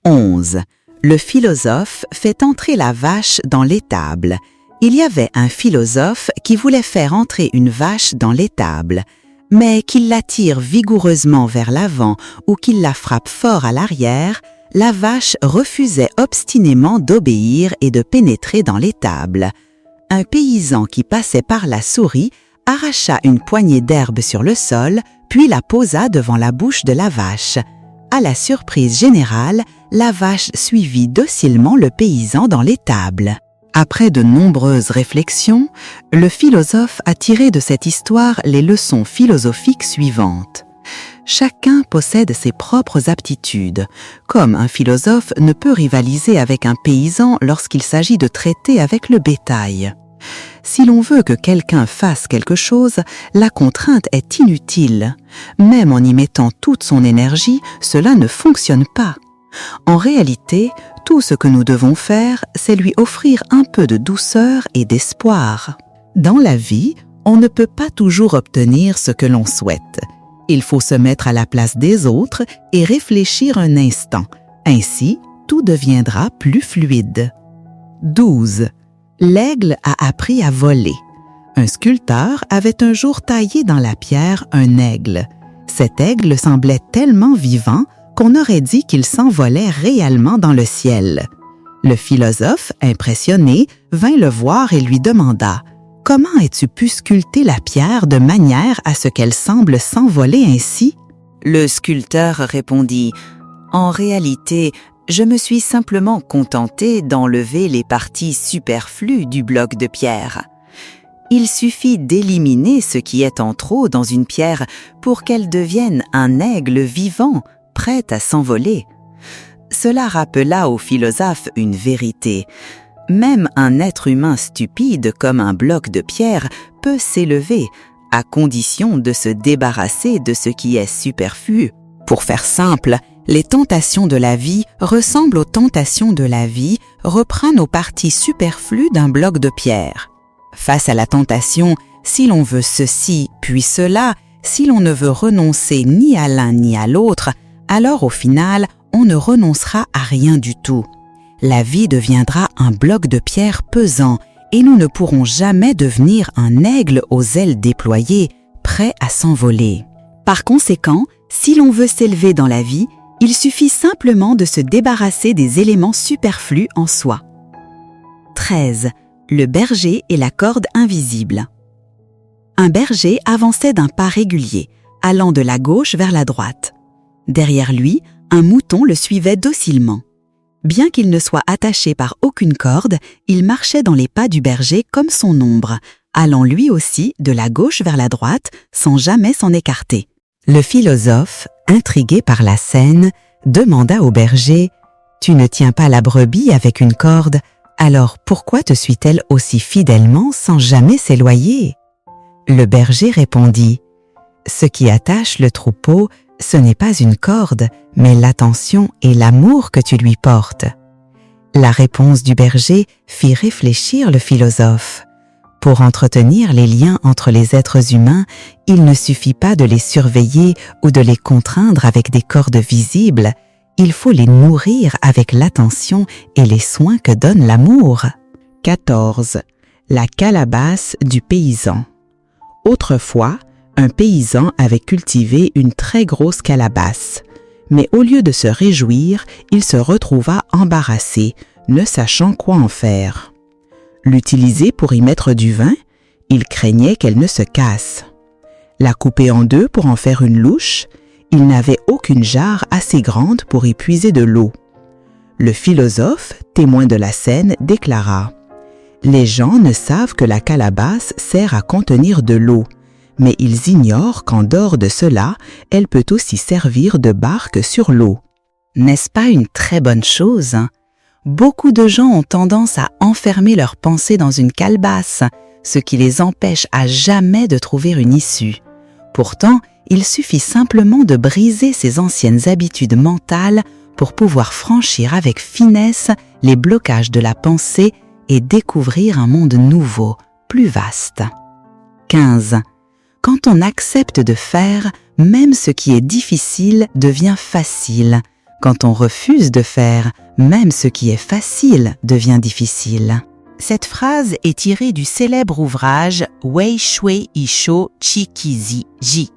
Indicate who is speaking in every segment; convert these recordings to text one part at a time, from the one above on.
Speaker 1: 11. Le philosophe fait entrer la vache dans l'étable. Il y avait un philosophe qui voulait faire entrer une vache dans l'étable, mais qu'il la tire vigoureusement vers l'avant ou qu'il la frappe fort à l'arrière, la vache refusait obstinément d'obéir et de pénétrer dans l'étable. Un paysan qui passait par là sourit, arracha une poignée d'herbe sur le sol, puis la posa devant la bouche de la vache. À la surprise générale, la vache suivit docilement le paysan dans l'étable. Après de nombreuses réflexions, le philosophe a tiré de cette histoire les leçons philosophiques suivantes. Chacun possède ses propres aptitudes. Comme un philosophe ne peut rivaliser avec un paysan lorsqu'il s'agit de traiter avec le bétail. Si l'on veut que quelqu'un fasse quelque chose, la contrainte est inutile. Même en y mettant toute son énergie, cela ne fonctionne pas. En réalité, tout ce que nous devons faire, c'est lui offrir un peu de douceur et d'espoir. Dans la vie, on ne peut pas toujours obtenir ce que l'on souhaite. Il faut se mettre à la place des autres et réfléchir un instant. Ainsi, tout deviendra plus fluide. 12. L'aigle a appris à voler. Un sculpteur avait un jour taillé dans la pierre un aigle. Cet aigle semblait tellement vivant qu'on aurait dit qu'il s'envolait réellement dans le ciel. Le philosophe, impressionné, vint le voir et lui demanda « Comment as-tu pu sculpter la pierre de manière à ce qu'elle semble s'envoler ainsi ?» Le sculpteur répondit « En réalité, je me suis simplement contenté d'enlever les parties superflues du bloc de pierre. Il suffit d'éliminer ce qui est en trop dans une pierre pour qu'elle devienne un aigle vivant, prêt à s'envoler. » Cela rappela au philosophe une vérité. Même un être humain stupide comme un bloc de pierre peut s'élever, à condition de se débarrasser de ce qui est superflu. Pour faire simple, les tentations de la vie ressemblent aux tentations de la vie, reprend nos parties superflues d'un bloc de pierre. Face à la tentation, si l'on veut ceci puis cela, si l'on ne veut renoncer ni à l'un ni à l'autre, alors au final, on ne renoncera à rien du tout. La vie deviendra un bloc de pierre pesant et nous ne pourrons jamais devenir un aigle aux ailes déployées, prêt à s'envoler. Par conséquent, si l'on veut s'élever dans la vie, il suffit simplement de se débarrasser des éléments superflus en soi. 13. Le berger et la corde invisible. Un berger avançait d'un pas régulier, allant de la gauche vers la droite. Derrière lui, un mouton le suivait docilement. Bien qu'il ne soit attaché par aucune corde, il marchait dans les pas du berger comme son ombre, allant lui aussi de la gauche vers la droite sans jamais s'en écarter. Le philosophe, intrigué par la scène, demanda au berger « Tu ne tiens pas la brebis avec une corde, alors pourquoi te suit-elle aussi fidèlement sans jamais s'éloigner ?» Le berger répondit « Ce qui attache le troupeau, ce n'est pas une corde, mais l'attention et l'amour que tu lui portes. » La réponse du berger fit réfléchir le philosophe. Pour entretenir les liens entre les êtres humains, il ne suffit pas de les surveiller ou de les contraindre avec des cordes visibles, il faut les nourrir avec l'attention et les soins que donne l'amour. 14. La calebasse du paysan. Autrefois, un paysan avait cultivé une très grosse calebasse, mais au lieu de se réjouir, il se retrouva embarrassé, ne sachant quoi en faire. L'utiliser pour y mettre du vin, il craignait qu'elle ne se casse. La couper en deux pour en faire une louche, il n'avait aucune jarre assez grande pour y puiser de l'eau. Le philosophe, témoin de la scène, déclara « Les gens ne savent que la calebasse sert à contenir de l'eau, mais ils ignorent qu'en dehors de cela, elle peut aussi servir de barque sur l'eau. » N'est-ce pas une très bonne chose ? Beaucoup de gens ont tendance à enfermer leurs pensées dans une calebasse, ce qui les empêche à jamais de trouver une issue. Pourtant, il suffit simplement de briser ces anciennes habitudes mentales pour pouvoir franchir avec finesse les blocages de la pensée et découvrir un monde nouveau, plus vaste. 15. Quand on accepte de faire, même ce qui est difficile devient facile, Quand on refuse de faire, même ce qui est facile devient difficile. Cette phrase est tirée du célèbre ouvrage Wei Shui Isho Chikizi Ji,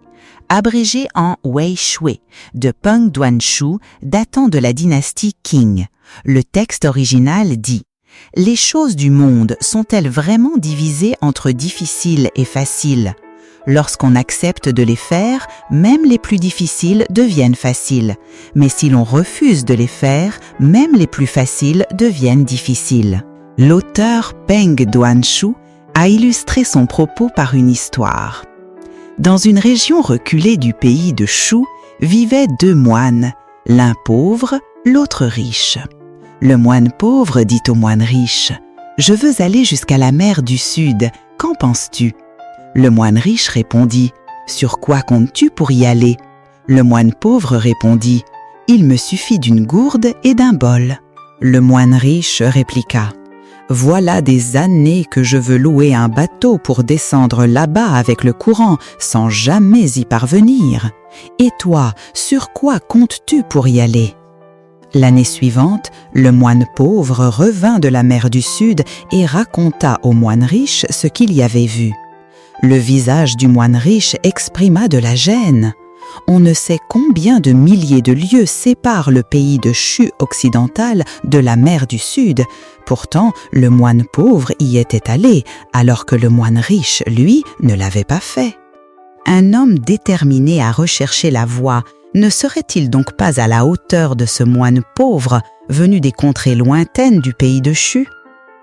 Speaker 1: abrégé en Wei Shui, de Peng Duanshu, datant de la dynastie Qing. Le texte original dit « Les choses du monde sont-elles vraiment divisées entre difficiles et faciles ? Lorsqu'on accepte de les faire, même les plus difficiles deviennent faciles. Mais si l'on refuse de les faire, même les plus faciles deviennent difficiles. » L'auteur Peng Duanshu a illustré son propos par une histoire. Dans une région reculée du pays de Shu, vivaient deux moines, l'un pauvre, l'autre riche. Le moine pauvre dit au moine riche « Je veux aller jusqu'à la mer du Sud, qu'en penses-tu » Le moine riche répondit « Sur quoi comptes-tu pour y aller ?» Le moine pauvre répondit « Il me suffit d'une gourde et d'un bol. » Le moine riche répliqua « Voilà des années que je veux louer un bateau pour descendre là-bas avec le courant sans jamais y parvenir. Et toi, sur quoi comptes-tu pour y aller ?» L'année suivante, le moine pauvre revint de la mer du Sud et raconta au moine riche ce qu'il y avait vu. Le visage du moine riche exprima de la gêne. On ne sait combien de milliers de lieues séparent le pays de Shu occidental de la mer du Sud. Pourtant, le moine pauvre y était allé, alors que le moine riche, lui, ne l'avait pas fait. Un homme déterminé à rechercher la voie ne serait-il donc pas à la hauteur de ce moine pauvre, venu des contrées lointaines du pays de Shu ?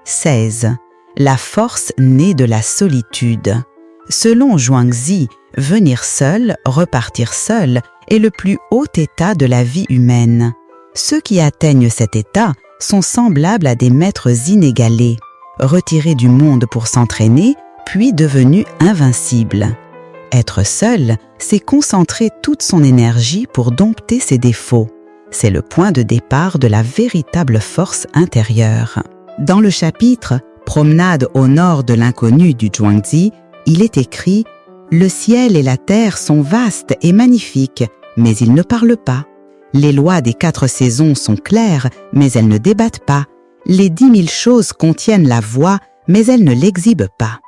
Speaker 1: 16. La force née de la solitude. Selon Zhuangzi, venir seul, repartir seul est le plus haut état de la vie humaine. Ceux qui atteignent cet état sont semblables à des maîtres inégalés, retirés du monde pour s'entraîner, puis devenus invincibles. Être seul, c'est concentrer toute son énergie pour dompter ses défauts. C'est le point de départ de la véritable force intérieure. Dans le chapitre « Promenade au nord de l'inconnu » du Zhuangzi, il est écrit « Le ciel et la terre sont vastes et magnifiques, mais ils ne parlent pas. Les lois des 4 saisons sont claires, mais elles ne débattent pas. Les 10 000 choses contiennent la voix, mais elles ne l'exhibent pas.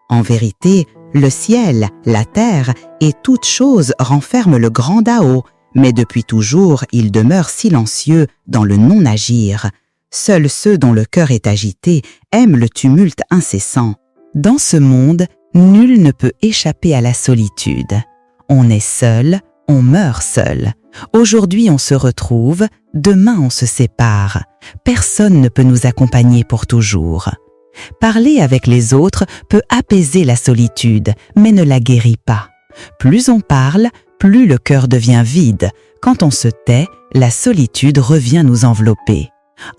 Speaker 1: En vérité, le ciel, la terre et toute chose renferment le grand Dao, mais depuis toujours ils demeurent silencieux dans le non-agir. Seuls ceux dont le cœur est agité aiment le tumulte incessant. Dans ce monde, nul ne peut échapper à la solitude. On est seul, on meurt seul. Aujourd'hui on se retrouve, demain on se sépare. Personne ne peut nous accompagner pour toujours. Parler avec les autres peut apaiser la solitude, mais ne la guérit pas. Plus on parle, plus le cœur devient vide. Quand on se tait, la solitude revient nous envelopper.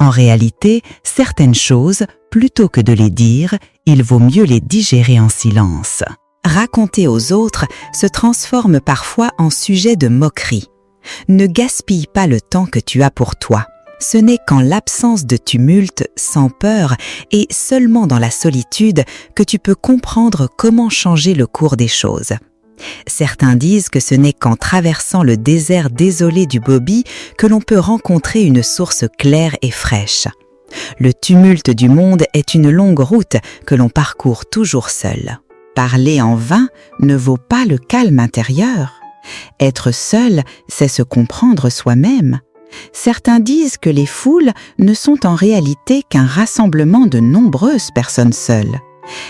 Speaker 1: En réalité, certaines choses, plutôt que de les dire, il vaut mieux les digérer en silence. Raconter aux autres se transforme parfois en sujet de moquerie. Ne gaspille pas le temps que tu as pour toi. Ce n'est qu'en l'absence de tumulte, sans peur et seulement dans la solitude que tu peux comprendre comment changer le cours des choses. Certains disent que ce n'est qu'en traversant le désert désolé du Gobi que l'on peut rencontrer une source claire et fraîche. Le tumulte du monde est une longue route que l'on parcourt toujours seul. Parler en vain ne vaut pas le calme intérieur. Être seul, c'est se comprendre soi-même. Certains disent que les foules ne sont en réalité qu'un rassemblement de nombreuses personnes seules.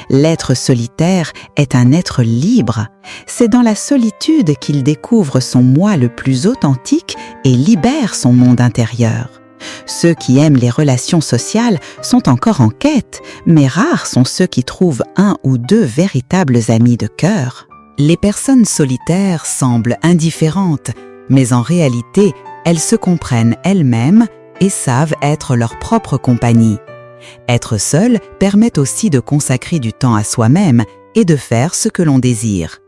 Speaker 1: L'être solitaire est un être libre. C'est dans la solitude qu'il découvre son moi le plus authentique et libère son monde intérieur. Ceux qui aiment les relations sociales sont encore en quête, mais rares sont ceux qui trouvent 1 ou 2 véritables amis de cœur. Les personnes solitaires semblent indifférentes, mais en réalité, elles se comprennent elles-mêmes et savent être leur propre compagnie. Être seul permet aussi de consacrer du temps à soi-même et de faire ce que l'on désire.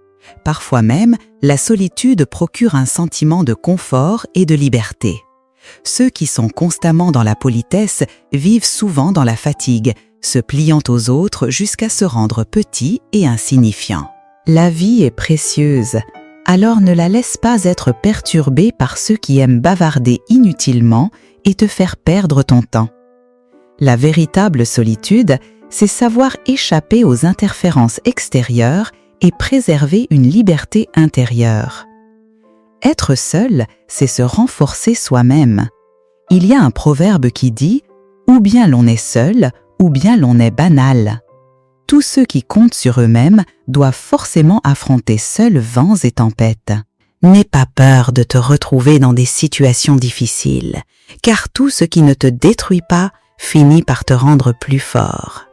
Speaker 1: Parfois même, la solitude procure un sentiment de confort et de liberté. Ceux qui sont constamment dans la politesse vivent souvent dans la fatigue, se pliant aux autres jusqu'à se rendre petits et insignifiants. La vie est précieuse. alors ne la laisse pas être perturbée par ceux qui aiment bavarder inutilement et te faire perdre ton temps. La véritable solitude, c'est savoir échapper aux interférences extérieures et préserver une liberté intérieure. Être seul, c'est se renforcer soi-même. Il y a un proverbe qui dit « ou bien l'on est seul, ou bien l'on est banal ». Tous ceux qui comptent sur eux-mêmes doivent forcément affronter seuls vents et tempêtes. N'aie pas peur de te retrouver dans des situations difficiles, car tout ce qui ne te détruit pas finit par te rendre plus fort.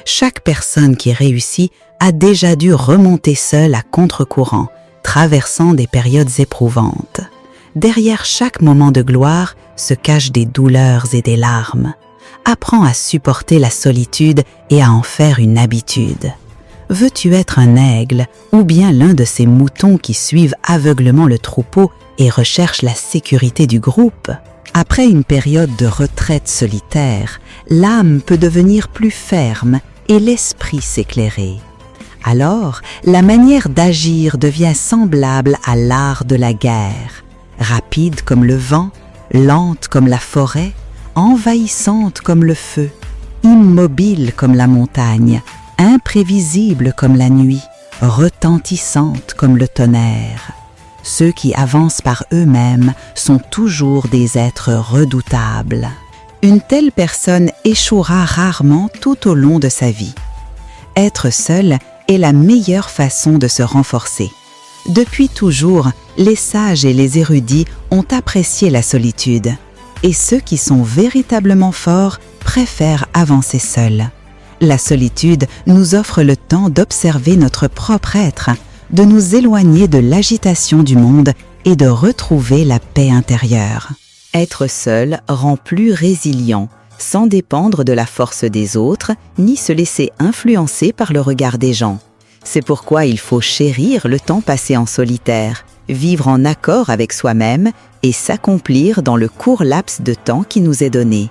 Speaker 1: Chaque personne qui réussit a déjà dû remonter seule à contre-courant, traversant des périodes éprouvantes. Derrière chaque moment de gloire se cachent des douleurs et des larmes. Apprends à supporter la solitude et à en faire une habitude. Veux-tu être un aigle ou bien l'un de ces moutons qui suivent aveuglement le troupeau et recherchent la sécurité du groupe? Après une période de retraite solitaire, l'âme peut devenir plus ferme et l'esprit s'éclairer. Alors, la manière d'agir devient semblable à l'art de la guerre, rapide comme le vent, lente comme la forêt, envahissante comme le feu, immobile comme la montagne, imprévisible comme la nuit, retentissante comme le tonnerre. Ceux qui avancent par eux-mêmes sont toujours des êtres redoutables. Une telle personne échouera rarement tout au long de sa vie. Être seul est la meilleure façon de se renforcer. Depuis toujours, les sages et les érudits ont apprécié la solitude. Et ceux qui sont véritablement forts préfèrent avancer seuls. La solitude nous offre le temps d'observer notre propre être, de nous éloigner de l'agitation du monde et de retrouver la paix intérieure. Être seul rend plus résilient, sans dépendre de la force des autres, ni se laisser influencer par le regard des gens. C'est pourquoi il faut chérir le temps passé en solitaire, vivre en accord avec soi-même et s'accomplir dans le court laps de temps qui nous est donné.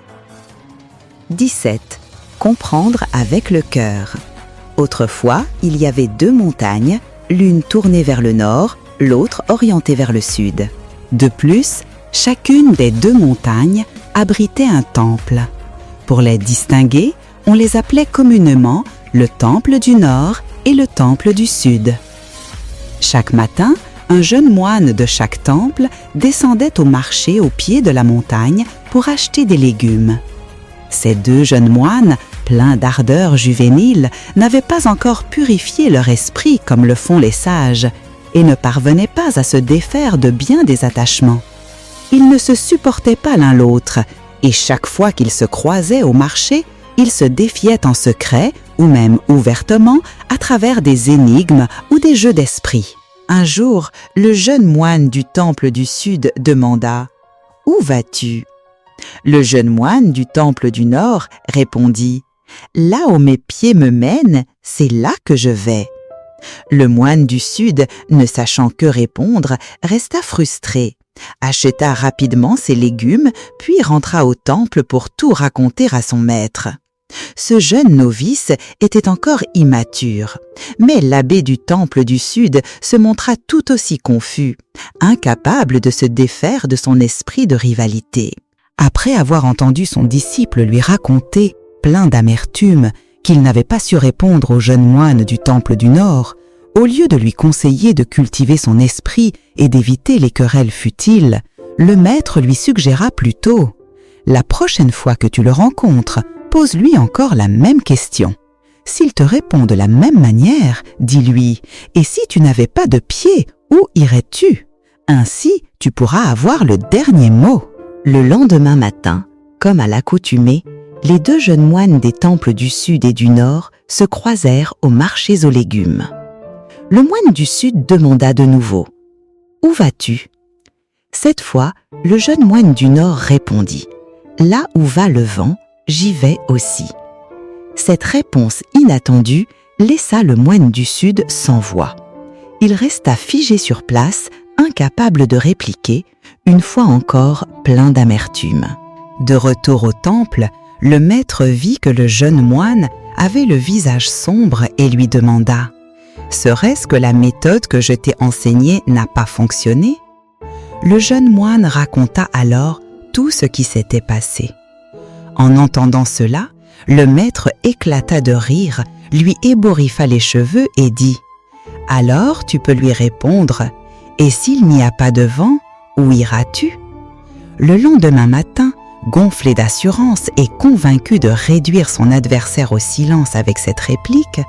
Speaker 1: 17. Comprendre avec le cœur. Autrefois, il y avait 2 montagnes, l'une tournée vers le nord, l'autre orientée vers le sud. De plus, chacune des 2 montagnes abritait un temple. Pour les distinguer, on les appelait communément le temple du nord et le temple du sud. Chaque matin, un jeune moine de chaque temple descendait au marché au pied de la montagne pour acheter des légumes. Ces 2 jeunes moines, pleins d'ardeur juvénile, n'avaient pas encore purifié leur esprit comme le font les sages et ne parvenaient pas à se défaire de bien des attachements. Ils ne se supportaient pas l'un l'autre et chaque fois qu'ils se croisaient au marché, ils se défiaient en secret ou même ouvertement à travers des énigmes ou des jeux d'esprit. Un jour, le jeune moine du temple du sud demanda « Où vas-tu » Le jeune moine du temple du nord répondit « Là où mes pieds me mènent, c'est là que je vais. » Le moine du sud, ne sachant que répondre, resta frustré, acheta rapidement ses légumes, puis rentra au temple pour tout raconter à son maître. Ce jeune novice était encore immature, mais l'abbé du temple du sud se montra tout aussi confus, incapable de se défaire de son esprit de rivalité. Après avoir entendu son disciple lui raconter, plein d'amertume, qu'il n'avait pas su répondre au jeune moine du temple du Nord, au lieu de lui conseiller de cultiver son esprit et d'éviter les querelles futiles, le maître lui suggéra plutôt « La prochaine fois que tu le rencontres, pose-lui encore la même question. S'il te répond de la même manière, dis-lui « Et si tu n'avais pas de pied, où irais-tu » Ainsi, tu pourras avoir le dernier mot. Le lendemain matin, comme à l'accoutumée, les 2 jeunes moines des temples du Sud et du Nord se croisèrent aux marchés aux légumes. Le moine du Sud demanda de nouveau « Où vas-tu » Cette fois, le jeune moine du Nord répondit « Là où va le vent, j'y vais aussi. » Cette réponse inattendue laissa le moine du Sud sans voix. Il resta figé sur place, incapable de répliquer, une fois encore plein d'amertume. De retour au temple, le maître vit que le jeune moine avait le visage sombre et lui demanda « Serait-ce que la méthode que je t'ai enseignée n'a pas fonctionné? Le jeune moine raconta alors tout ce qui s'était passé. En entendant cela, le maître éclata de rire, lui ébouriffa les cheveux et dit « Alors tu peux lui répondre « Et s'il n'y a pas de vent, où iras-tu » Le lendemain matin, gonflé d'assurance et convaincu de réduire son adversaire au silence avec cette réplique,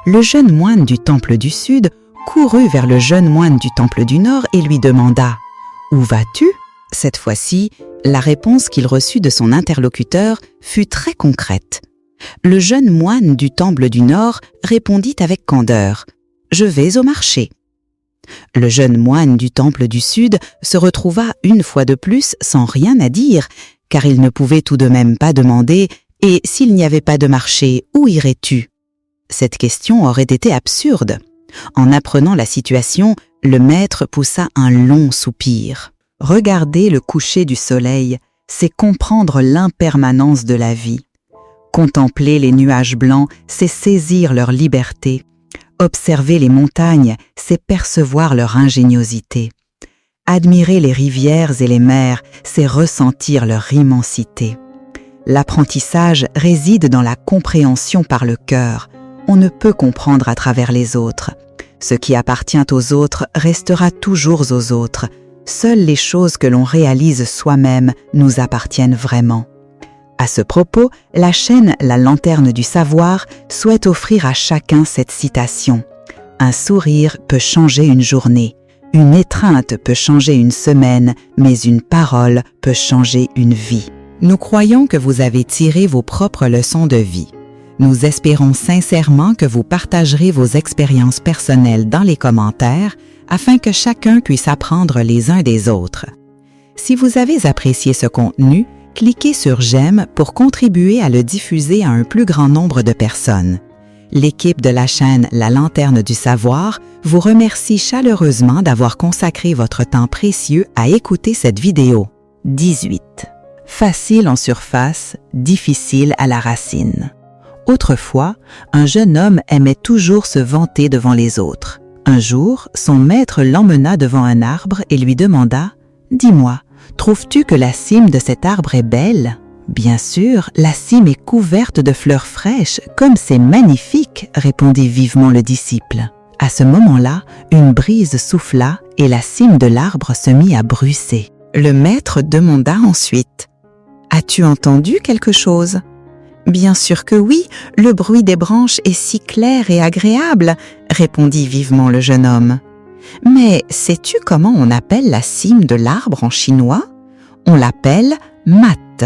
Speaker 1: le jeune moine du temple du Sud courut vers le jeune moine du temple du Nord et lui demanda « Où vas-tu » Cette fois-ci, la réponse qu'il reçut de son interlocuteur fut très concrète. Le jeune moine du temple du Nord répondit avec candeur « Je vais au marché ». Le jeune moine du temple du Sud se retrouva une fois de plus sans rien à dire, car il ne pouvait tout de même pas demander « Et s'il n'y avait pas de marché, où irais-tu » Cette question aurait été absurde. En apprenant la situation, le maître poussa un long soupir. Regarder le coucher du soleil, c'est comprendre l'impermanence de la vie. Contempler les nuages blancs, c'est saisir leur liberté. Observer les montagnes, c'est percevoir leur ingéniosité. Admirer les rivières et les mers, c'est ressentir leur immensité. L'apprentissage réside dans la compréhension par le cœur. On ne peut comprendre à travers les autres. Ce qui appartient aux autres restera toujours aux autres. Seules les choses que l'on réalise soi-même nous appartiennent vraiment. À ce propos, la chaîne La Lanterne du Savoir souhaite offrir à chacun cette citation. Un sourire peut changer une journée, une étreinte peut changer une semaine, mais une parole peut changer une vie. Nous croyons que vous avez tiré vos propres leçons de vie. Nous espérons sincèrement que vous partagerez vos expériences personnelles dans les commentaires afin que chacun puisse apprendre les uns des autres. Si vous avez apprécié ce contenu, cliquez sur « J'aime » pour contribuer à le diffuser à un plus grand nombre de personnes. L'équipe de la chaîne La Lanterne du Savoir vous remercie chaleureusement d'avoir consacré votre temps précieux à écouter cette vidéo. 18. Facile en surface, difficile à la racine. Autrefois, un jeune homme aimait toujours se vanter devant les autres. Un jour, son maître l'emmena devant un arbre et lui demanda « Dis-moi, trouves-tu que la cime de cet arbre est belle ?»« Bien sûr, la cime est couverte de fleurs fraîches, comme c'est magnifique !» répondit vivement le disciple. À ce moment-là, une brise souffla et la cime de l'arbre se mit à bruisser. Le maître demanda ensuite « As-tu entendu quelque chose ?» « Bien sûr que oui, le bruit des branches est si clair et agréable !» répondit vivement le jeune homme. « Mais sais-tu comment on appelle la cime de l'arbre en chinois? On l'appelle mat. »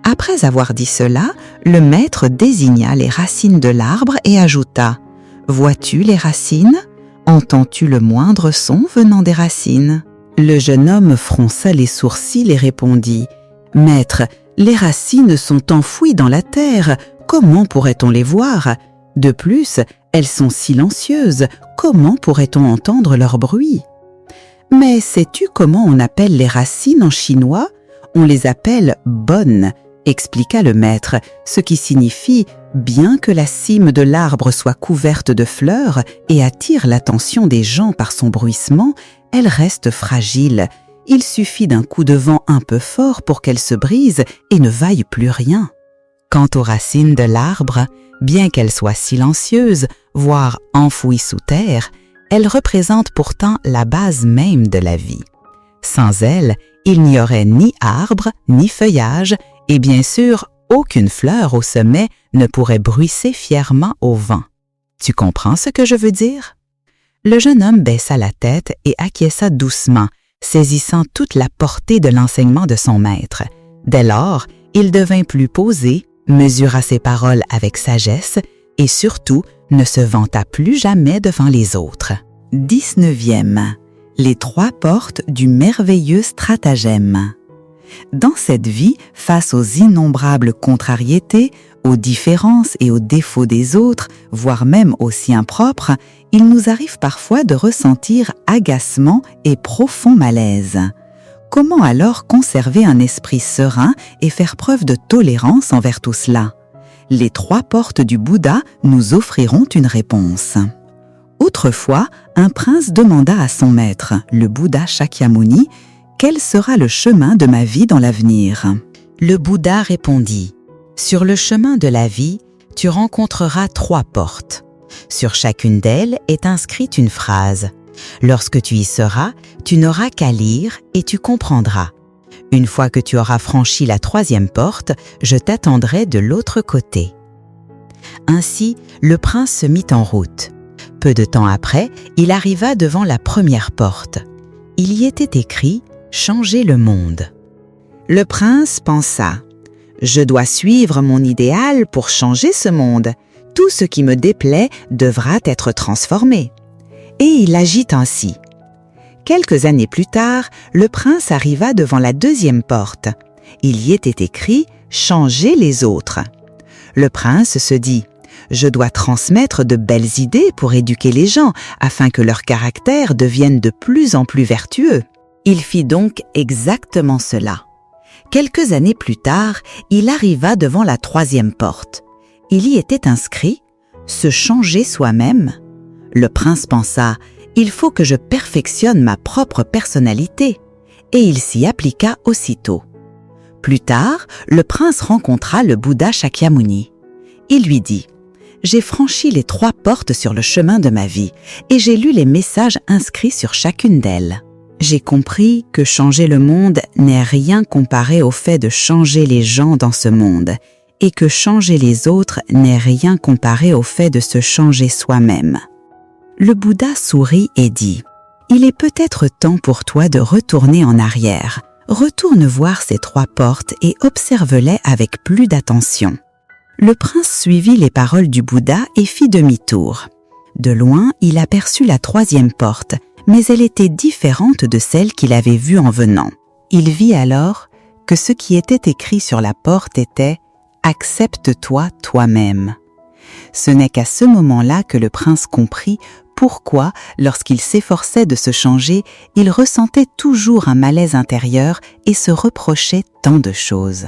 Speaker 1: Après avoir dit cela, le maître désigna les racines de l'arbre et ajouta « Vois-tu les racines? Entends-tu le moindre son venant des racines ?» Le jeune homme fronça les sourcils et répondit « Maître, les racines sont enfouies dans la terre, comment pourrait-on les voir? De plus, elles sont silencieuses, comment pourrait-on entendre leur bruit? Mais sais-tu comment on appelle les racines en chinois? On les appelle bonnes, expliqua le maître, ce qui signifie bien que la cime de l'arbre soit couverte de fleurs et attire l'attention des gens par son bruissement, elle reste fragile. Il suffit d'un coup de vent un peu fort pour qu'elle se brise et ne vaille plus rien. Quant aux racines de l'arbre, bien qu'elles soient silencieuses, voire enfouies sous terre, elles représentent pourtant la base même de la vie. Sans elles, il n'y aurait ni arbre, ni feuillage, et bien sûr, aucune fleur au sommet ne pourrait bruisser fièrement au vent. Tu comprends ce que je veux dire? Le jeune homme baissa la tête et acquiesça doucement, saisissant toute la portée de l'enseignement de son maître. Dès lors, il devint plus posé, mesura ses paroles avec sagesse et surtout ne se vanta plus jamais devant les autres. 19e. Les 3 portes du merveilleux stratagème. Dans cette vie, face aux innombrables contrariétés, aux différences et aux défauts des autres, voire même aux siens propres, il nous arrive parfois de ressentir agacement et profond malaise. Comment alors conserver un esprit serein et faire preuve de tolérance envers tout cela? Les 3 portes du Bouddha nous offriront une réponse. Autrefois, un prince demanda à son maître, le Bouddha Shakyamuni, quel sera le chemin de ma vie dans l'avenir. Le Bouddha répondit, « Sur le chemin de la vie, tu rencontreras 3 portes. Sur chacune d'elles est inscrite une phrase. Lorsque tu y seras, tu n'auras qu'à lire et tu comprendras. Une fois que tu auras franchi la 3e porte, je t'attendrai de l'autre côté. » Ainsi, le prince se mit en route. Peu de temps après, il arriva devant la 1re porte. Il y était écrit « Changer le monde ». Le prince pensa « Je dois suivre mon idéal pour changer ce monde. Tout ce qui me déplaît devra être transformé. » Et il agit ainsi. Quelques années plus tard, le prince arriva devant la 2e porte. Il y était écrit « Changer les autres ». Le prince se dit « Je dois transmettre de belles idées pour éduquer les gens afin que leur caractère devienne de plus en plus vertueux. » Il fit donc exactement cela. Quelques années plus tard, il arriva devant la 3e porte. Il y était inscrit « Se changer soi-même ». Le prince pensa « Il faut que je perfectionne ma propre personnalité » et il s'y appliqua aussitôt. Plus tard, le prince rencontra le Bouddha Shakyamuni. Il lui dit « J'ai franchi les 3 portes sur le chemin de ma vie et j'ai lu les messages inscrits sur chacune d'elles. J'ai compris que changer le monde n'est rien comparé au fait de changer les gens dans ce monde et que changer les autres n'est rien comparé au fait de se changer soi-même. » Le Bouddha sourit et dit « Il est peut-être temps pour toi de retourner en arrière. Retourne voir ces 3 portes et observe-les avec plus d'attention. » Le prince suivit les paroles du Bouddha et fit demi-tour. De loin, il aperçut la 3e porte, mais elle était différente de celle qu'il avait vue en venant. Il vit alors que ce qui était écrit sur la porte était « Accepte-toi toi-même ». Ce n'est qu'à ce moment-là que le prince comprit pourquoi, lorsqu'il s'efforçait de se changer, il ressentait toujours un malaise intérieur et se reprochait tant de choses.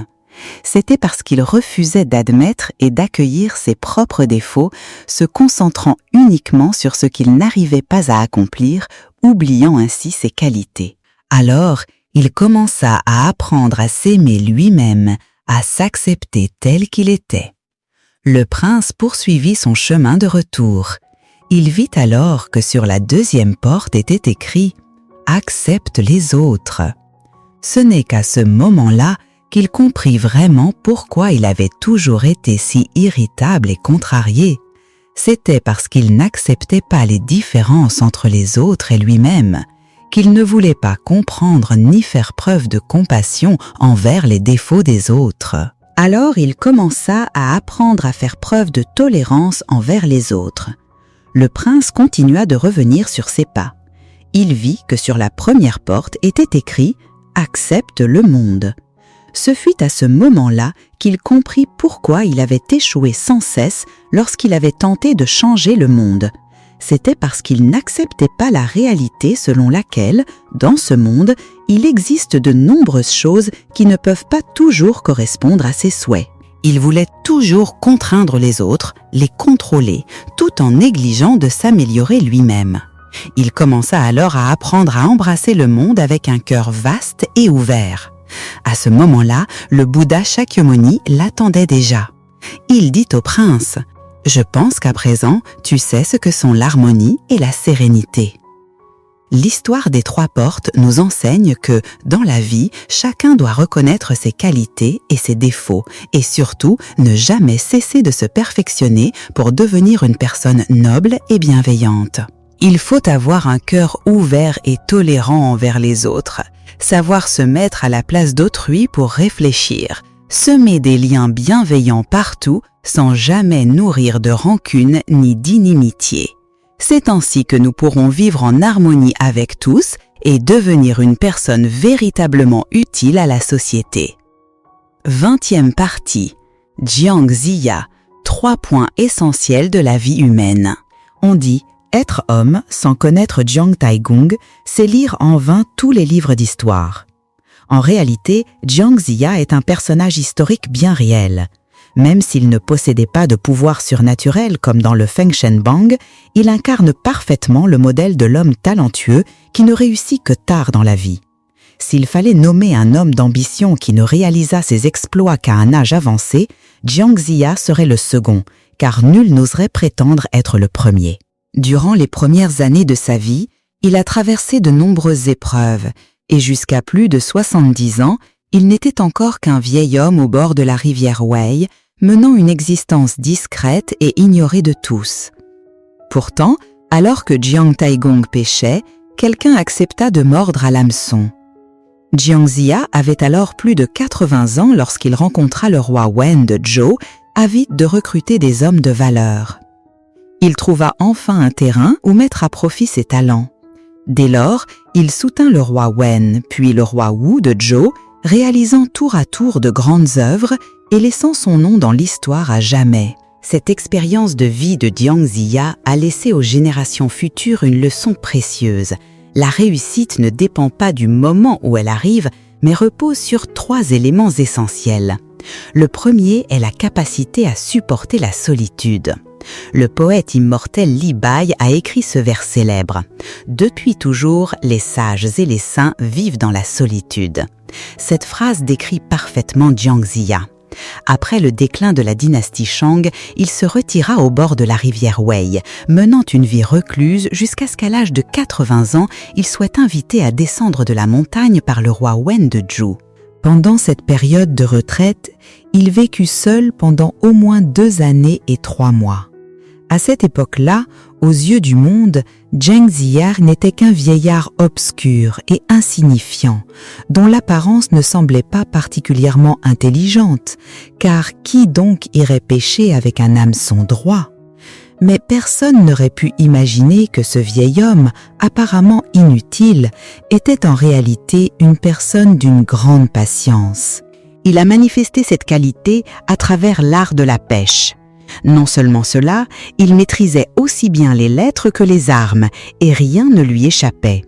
Speaker 1: C'était parce qu'il refusait d'admettre et d'accueillir ses propres défauts, se concentrant uniquement sur ce qu'il n'arrivait pas à accomplir, oubliant ainsi ses qualités. Alors, il commença à apprendre à s'aimer lui-même, à s'accepter tel qu'il était. Le prince poursuivit son chemin de retour. Il vit alors que sur la 2e porte était écrit « Accepte les autres ». Ce n'est qu'à ce moment-là qu'il comprit vraiment pourquoi il avait toujours été si irritable et contrarié. C'était parce qu'il n'acceptait pas les différences entre les autres et lui-même, qu'il ne voulait pas comprendre ni faire preuve de compassion envers les défauts des autres. Alors il commença à apprendre à faire preuve de tolérance envers les autres. Le prince continua de revenir sur ses pas. Il vit que sur la 1re porte était écrit « Accepte le monde ». Ce fut à ce moment-là qu'il comprit pourquoi il avait échoué sans cesse lorsqu'il avait tenté de changer le monde. C'était parce qu'il n'acceptait pas la réalité selon laquelle, dans ce monde, il existe de nombreuses choses qui ne peuvent pas toujours correspondre à ses souhaits. Il voulait toujours contraindre les autres, les contrôler, tout en négligeant de s'améliorer lui-même. Il commença alors à apprendre à embrasser le monde avec un cœur vaste et ouvert. À ce moment-là, le Bouddha Shakyamuni l'attendait déjà. Il dit au prince « Je pense qu'à présent, tu sais ce que sont l'harmonie et la sérénité. » L'histoire des 3 portes nous enseigne que, dans la vie, chacun doit reconnaître ses qualités et ses défauts et surtout ne jamais cesser de se perfectionner pour devenir une personne noble et bienveillante. Il faut avoir un cœur ouvert et tolérant envers les autres, savoir se mettre à la place d'autrui pour réfléchir, semer des liens bienveillants partout sans jamais nourrir de rancune ni d'inimitié. C'est ainsi que nous pourrons vivre en harmonie avec tous et devenir une personne véritablement utile à la société. 20e partie. Jiang Ziya, 3 points essentiels de la vie humaine. On dit « Être homme sans connaître Jiang Taigong, c'est lire en vain tous les livres d'histoire ». En réalité, Jiang Ziya est un personnage historique bien réel. Même s'il ne possédait pas de pouvoir surnaturel comme dans le Feng Shen Bang, il incarne parfaitement le modèle de l'homme talentueux qui ne réussit que tard dans la vie. S'il fallait nommer un homme d'ambition qui ne réalisa ses exploits qu'à un âge avancé, Jiang Ziya serait le second, car nul n'oserait prétendre être le premier. Durant les premières années de sa vie, il a traversé de nombreuses épreuves, et jusqu'à plus de 70 ans, il n'était encore qu'un vieil homme au bord de la rivière Wei, menant une existence discrète et ignorée de tous. Pourtant, alors que Jiang Taigong pêchait, quelqu'un accepta de mordre à l'hameçon. Jiang Ziya avait alors plus de 80 ans lorsqu'il rencontra le roi Wen de Zhou, avide de recruter des hommes de valeur. Il trouva enfin un terrain où mettre à profit ses talents. Dès lors, il soutint le roi Wen, puis le roi Wu de Zhou, réalisant tour à tour de grandes œuvres et laissant son nom dans l'histoire à jamais. Cette expérience de vie de Jiang Ziya a laissé aux générations futures une leçon précieuse. La réussite ne dépend pas du moment où elle arrive, mais repose sur 3 éléments essentiels. Le premier est la capacité à supporter la solitude. Le poète immortel Li Bai a écrit ce vers célèbre. « Depuis toujours, les sages et les saints vivent dans la solitude ». Cette phrase décrit parfaitement Jiang Ziya. Après le déclin de la dynastie Shang, il se retira au bord de la rivière Wei, menant une vie recluse jusqu'à ce qu'à l'âge de 80 ans, il soit invité à descendre de la montagne par le roi Wen de Zhou. Pendant cette période de retraite, il vécut seul pendant au moins 2 années et 3 mois. À cette époque-là, aux yeux du monde, Jiang Ziya n'était qu'un vieillard obscur et insignifiant, dont l'apparence ne semblait pas particulièrement intelligente, car qui donc irait pêcher avec un hameçon droit? Mais personne n'aurait pu imaginer que ce vieil homme, apparemment inutile, était en réalité une personne d'une grande patience. Il a manifesté cette qualité à travers l'art de la pêche. Non seulement cela, il maîtrisait aussi bien les lettres que les armes, et rien ne lui échappait.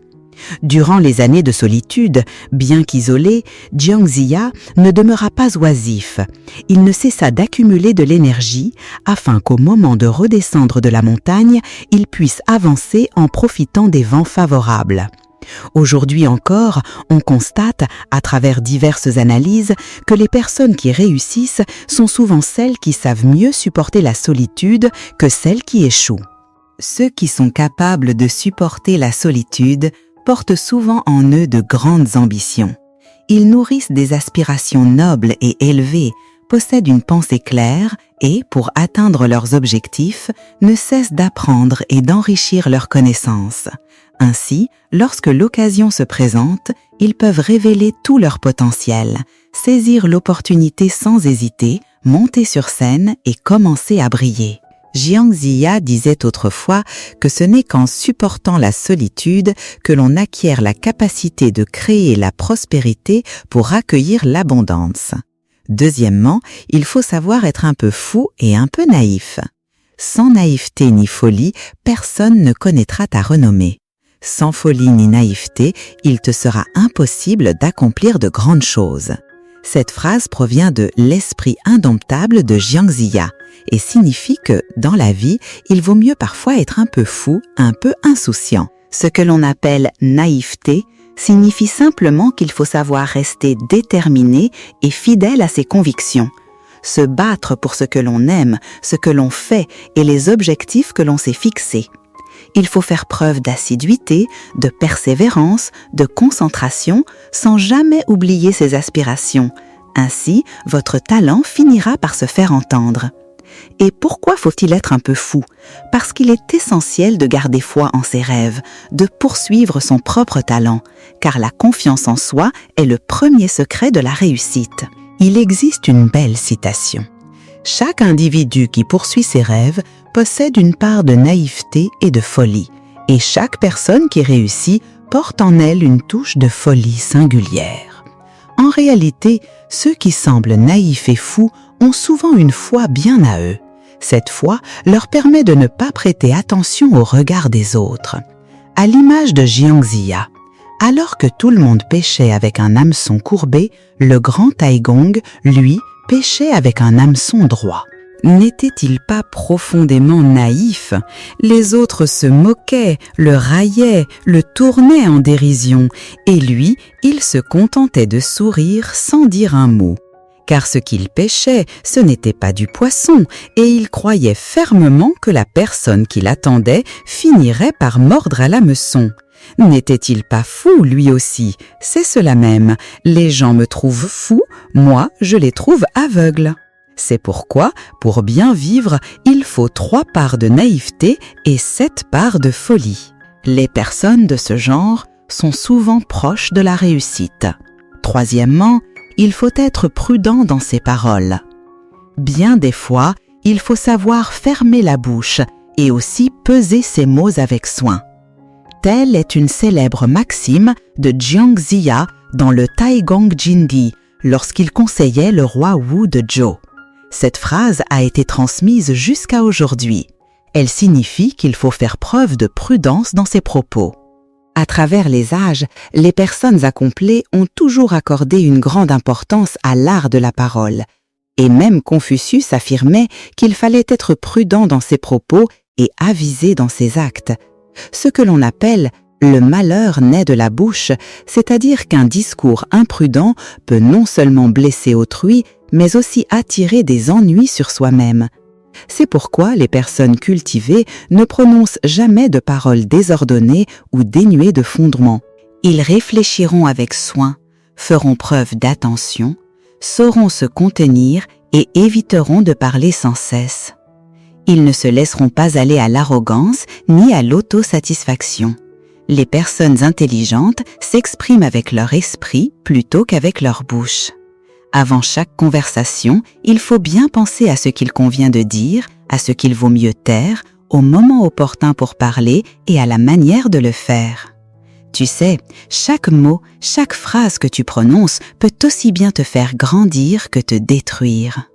Speaker 1: Durant les années de solitude, bien qu'isolé, Jiang Ziya ne demeura pas oisif. Il ne cessa d'accumuler de l'énergie afin qu'au moment de redescendre de la montagne, il puisse avancer en profitant des vents favorables. Aujourd'hui encore, on constate, à travers diverses analyses, que les personnes qui réussissent sont souvent celles qui savent mieux supporter la solitude que celles qui échouent. Ceux qui sont capables de supporter la solitude portent souvent en eux de grandes ambitions. Ils nourrissent des aspirations nobles et élevées, possèdent une pensée claire et, pour atteindre leurs objectifs, ne cessent d'apprendre et d'enrichir leurs connaissances. Ainsi, lorsque l'occasion se présente, ils peuvent révéler tout leur potentiel, saisir l'opportunité sans hésiter, monter sur scène et commencer à briller. Jiang Ziya disait autrefois que ce n'est qu'en supportant la solitude que l'on acquiert la capacité de créer la prospérité pour accueillir l'abondance. Deuxièmement, il faut savoir être un peu fou et un peu naïf. Sans naïveté ni folie, personne ne connaîtra ta renommée. Sans folie ni naïveté, il te sera impossible d'accomplir de grandes choses. Cette phrase provient de l'esprit indomptable de Jiang Ziya et signifie que, dans la vie, il vaut mieux parfois être un peu fou, un peu insouciant. Ce que l'on appelle naïveté signifie simplement qu'il faut savoir rester déterminé et fidèle à ses convictions, se battre pour ce que l'on aime, ce que l'on fait et les objectifs que l'on s'est fixés. Il faut faire preuve d'assiduité, de persévérance, de concentration, sans jamais oublier ses aspirations. Ainsi, votre talent finira par se faire entendre. Et pourquoi faut-il être un peu fou? Parce qu'il est essentiel de garder foi en ses rêves, de poursuivre son propre talent, car la confiance en soi est le premier secret de la réussite. Il existe une belle citation. Chaque individu qui poursuit ses rêves possède une part de naïveté et de folie, et chaque personne qui réussit porte en elle une touche de folie singulière. En réalité, ceux qui semblent naïfs et fous ont souvent une foi bien à eux. Cette foi leur permet de ne pas prêter attention au regard des autres. À l'image de Jiang Ziya, alors que tout le monde pêchait avec un hameçon courbé, le grand Taigong, lui, pêchait avec un hameçon droit. N'était-il pas profondément naïf? Les autres se moquaient, le raillaient, le tournaient en dérision, et lui, il se contentait de sourire sans dire un mot. Car ce qu'il pêchait, ce n'était pas du poisson, et il croyait fermement que la personne qui l'attendait finirait par mordre à l'hameçon. N'était-il pas fou, lui aussi? C'est cela même. Les gens me trouvent fou, moi, je les trouve aveugles. C'est pourquoi, pour bien vivre, il faut 3 parts de naïveté et 7 parts de folie. Les personnes de ce genre sont souvent proches de la réussite. Troisièmement, il faut être prudent dans ses paroles. Bien des fois, il faut savoir fermer la bouche et aussi peser ses mots avec soin. Telle est une célèbre maxime de Jiang Ziya dans le Taigong Jingyi lorsqu'il conseillait le roi Wu de Zhou. Cette phrase a été transmise jusqu'à aujourd'hui. Elle signifie qu'il faut faire preuve de prudence dans ses propos. À travers les âges, les personnes accomplies ont toujours accordé une grande importance à l'art de la parole. Et même Confucius affirmait qu'il fallait être prudent dans ses propos et avisé dans ses actes. Ce que l'on appelle le malheur naît de la bouche, c'est-à-dire qu'un discours imprudent peut non seulement blesser autrui, mais aussi attirer des ennuis sur soi-même. C'est pourquoi les personnes cultivées ne prononcent jamais de paroles désordonnées ou dénuées de fondement. Ils réfléchiront avec soin, feront preuve d'attention, sauront se contenir et éviteront de parler sans cesse. Ils ne se laisseront pas aller à l'arrogance ni à l'autosatisfaction. Les personnes intelligentes s'expriment avec leur esprit plutôt qu'avec leur bouche. Avant chaque conversation, il faut bien penser à ce qu'il convient de dire, à ce qu'il vaut mieux taire, au moment opportun pour parler et à la manière de le faire. Tu sais, chaque mot, chaque phrase que tu prononces peut aussi bien te faire grandir que te détruire.